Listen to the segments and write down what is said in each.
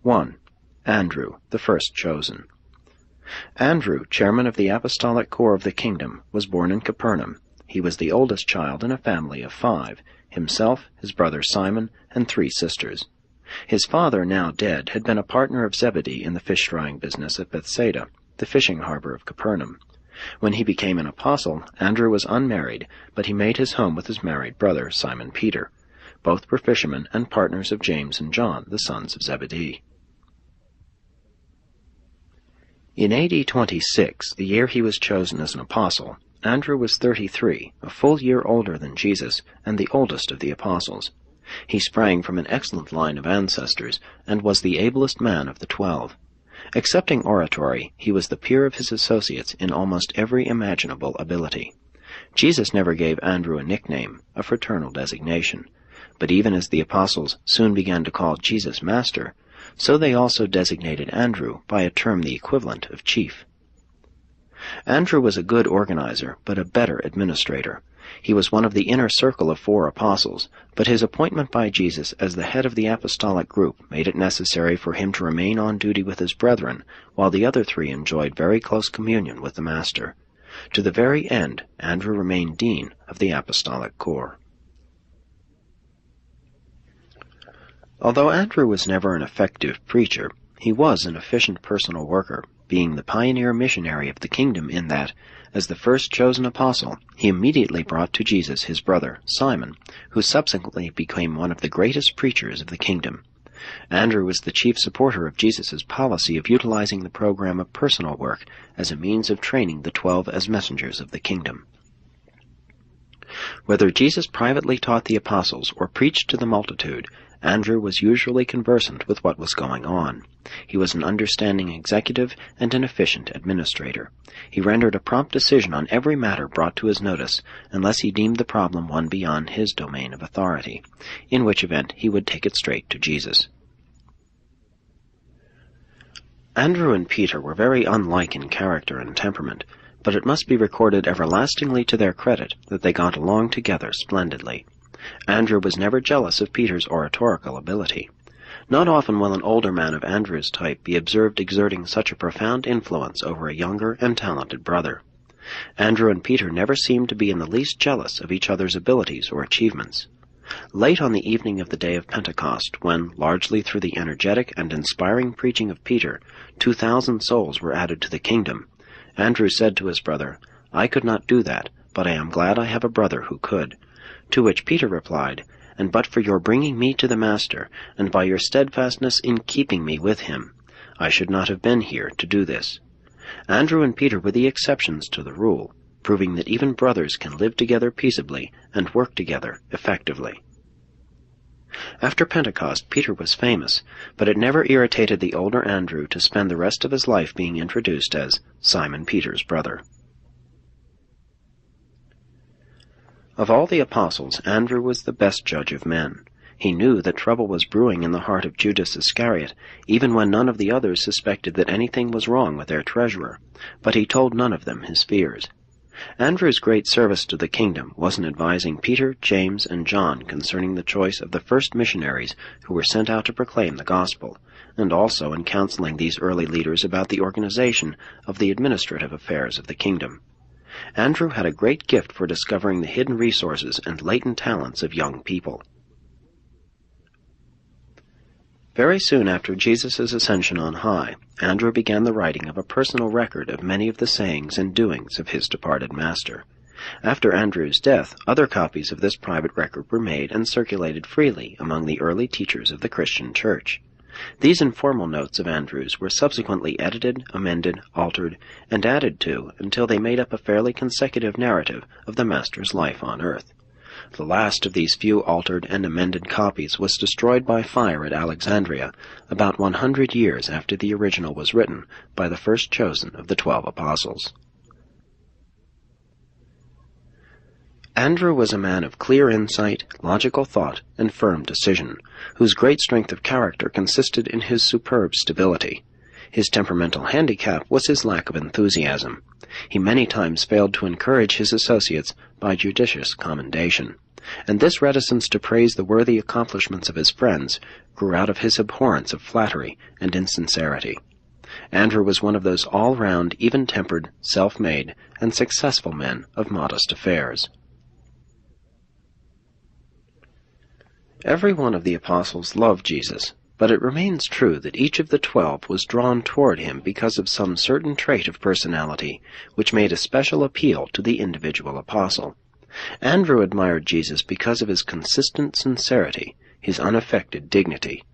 1. Andrew, the first chosen. Andrew, chairman of the apostolic corps of the kingdom, was born in Capernaum. He was the oldest child in a family of 5, himself, his brother Simon, and 3 sisters. His father, now dead, had been a partner of Zebedee in the fish-drying business at Bethsaida, the fishing harbor of Capernaum. When he became an apostle, Andrew was unmarried, but he made his home with his married brother, Simon Peter. Both were fishermen and partners of James and John, the sons of Zebedee. In AD 26, the year he was chosen as an apostle, Andrew was 33, a full year older than Jesus, and the oldest of the apostles. He sprang from an excellent line of ancestors, and was the ablest man of the 12. Excepting oratory, he was the peer of his associates in almost every imaginable ability. Jesus never gave Andrew a nickname, a fraternal designation, but even as the apostles soon began to call Jesus Master, so they also designated Andrew by a term the equivalent of chief. Andrew was a good organizer, but a better administrator. He was one of the inner circle of 4 apostles, but his appointment by Jesus as the head of the apostolic group made it necessary for him to remain on duty with his brethren, while the other 3 enjoyed very close communion with the Master. To the very end, Andrew remained dean of the apostolic corps. Although Andrew was never an effective preacher, he was an efficient personal worker, being the pioneer missionary of the kingdom in that, as the first chosen apostle, he immediately brought to Jesus his brother, Simon, who subsequently became one of the greatest preachers of the kingdom. Andrew was the chief supporter of Jesus' policy of utilizing the program of personal work as a means of training the 12 as messengers of the kingdom. Whether Jesus privately taught the apostles or preached to the multitude, Andrew was usually conversant with what was going on. He was an understanding executive and an efficient administrator. He rendered a prompt decision on every matter brought to his notice, unless he deemed the problem one beyond his domain of authority, in which event he would take it straight to Jesus. Andrew and Peter were very unlike in character and temperament, but it must be recorded everlastingly to their credit that they got along together splendidly. Andrew was never jealous of Peter's oratorical ability. Not often will an older man of Andrew's type be observed exerting such a profound influence over a younger and talented brother. Andrew and Peter never seemed to be in the least jealous of each other's abilities or achievements. Late on the evening of the day of Pentecost, when, largely through the energetic and inspiring preaching of Peter, 2,000 souls were added to the kingdom, Andrew said to his brother, "I could not do that, but I am glad I have a brother who could." To which Peter replied, "And but for your bringing me to the Master, and by your steadfastness in keeping me with him, I should not have been here to do this." Andrew and Peter were the exceptions to the rule, proving that even brothers can live together peaceably and work together effectively. After Pentecost, Peter was famous, but it never irritated the older Andrew to spend the rest of his life being introduced as Simon Peter's brother. Of all the apostles, Andrew was the best judge of men. He knew that trouble was brewing in the heart of Judas Iscariot, even when none of the others suspected that anything was wrong with their treasurer, but he told none of them his fears. Andrew's great service to the kingdom was in advising Peter, James, and John concerning the choice of the first missionaries who were sent out to proclaim the gospel, and also in counseling these early leaders about the organization of the administrative affairs of the kingdom. Andrew had a great gift for discovering the hidden resources and latent talents of young people. Very soon after Jesus' ascension on high, Andrew began the writing of a personal record of many of the sayings and doings of his departed master. After Andrew's death, other copies of this private record were made and circulated freely among the early teachers of the Christian Church. These informal notes of Andrew's were subsequently edited, amended, altered, and added to until they made up a fairly consecutive narrative of the Master's life on earth. The last of these few altered and amended copies was destroyed by fire at Alexandria about 100 years after the original was written by the first chosen of the 12 apostles. Andrew was a man of clear insight, logical thought, and firm decision, whose great strength of character consisted in his superb stability. His temperamental handicap was his lack of enthusiasm. He many times failed to encourage his associates by judicious commendation, and this reticence to praise the worthy accomplishments of his friends grew out of his abhorrence of flattery and insincerity. Andrew was one of those all-round, even-tempered, self-made, and successful men of modest affairs. Every one of the apostles loved Jesus, but it remains true that each of the 12 was drawn toward him because of some certain trait of personality which made a special appeal to the individual apostle. Andrew admired Jesus because of his consistent sincerity, his unaffected dignity.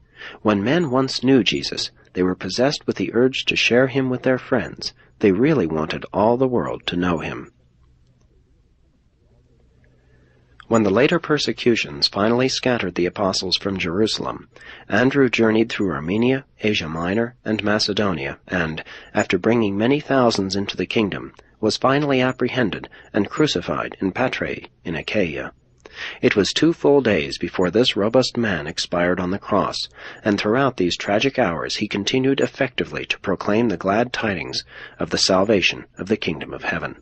When men once knew Jesus, they were possessed with the urge to share him with their friends. They really wanted all the world to know him. When the later persecutions finally scattered the apostles from Jerusalem, Andrew journeyed through Armenia, Asia Minor, and Macedonia, and, after bringing many thousands into the kingdom, was finally apprehended and crucified in Patrae in Achaia. It was 2 full days before this robust man expired on the cross, and throughout these tragic hours he continued effectively to proclaim the glad tidings of the salvation of the kingdom of heaven.